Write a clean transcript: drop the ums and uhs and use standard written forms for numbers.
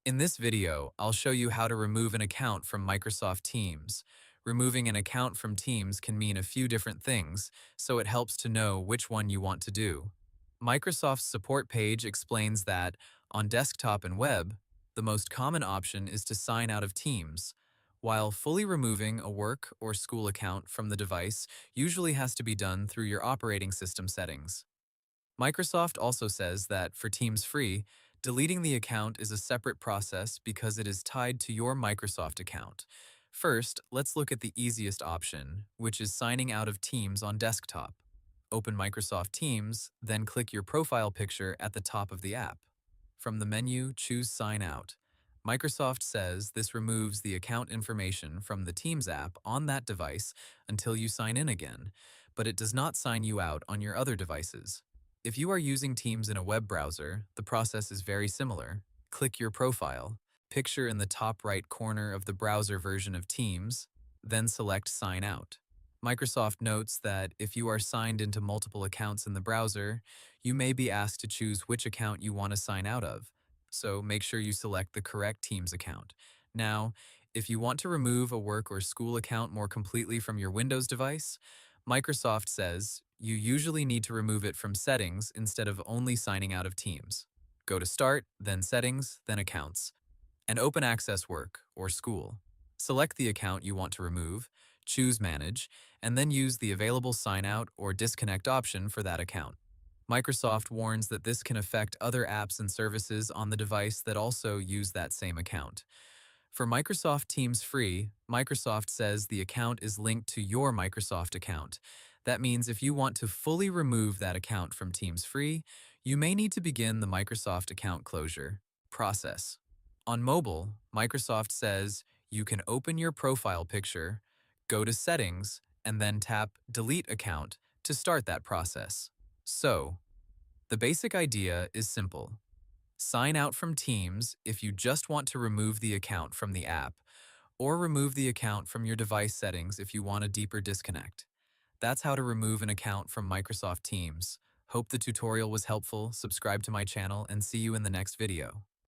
In this video, I'll show you how to remove an account from Microsoft Teams. Removing an account from Teams can mean a few different things, so it helps to know which one you want to do. Microsoft's support page explains that, on desktop and web, the most common option is to sign out of Teams, while fully removing a work or school account from the device usually has to be done through your operating system settings. Microsoft also says that for Teams Free, deleting the account is a separate process because it is tied to your Microsoft account. First, let's look at the easiest option, which is signing out of Teams on desktop. Open Microsoft Teams, then click your profile picture at the top of the app. From the menu, choose Sign Out. Microsoft says this removes the account information from the Teams app on that device until you sign in again, but it does not sign you out on your other devices. If you are using Teams in a web browser, the process is very similar. Click your profile, picture in the top right corner of the browser version of Teams, then select Sign Out. Microsoft notes that if you are signed into multiple accounts in the browser, you may be asked to choose which account you want to sign out of, so make sure you select the correct Teams account. Now, if you want to remove a work or school account more completely from your Windows device, Microsoft says you usually need to remove it from Settings instead of only signing out of Teams. Go to Start, then Settings, then Accounts, and open Access Work or School. Select the account you want to remove, choose Manage, and then use the available Sign Out or Disconnect option for that account. Microsoft warns that this can affect other apps and services on the device that also use that same account. For Microsoft Teams Free, Microsoft says the account is linked to your Microsoft account. That means if you want to fully remove that account from Teams Free, you may need to begin the Microsoft account closure process. On mobile, Microsoft says you can open your profile picture, go to Settings, and then tap Delete Account to start that process. So, the basic idea is simple. Sign out from Teams if you just want to remove the account from the app, or remove the account from your device settings if you want a deeper disconnect. That's how to remove an account from Microsoft Teams. Hope the tutorial was helpful, subscribe to my channel, and see you in the next video.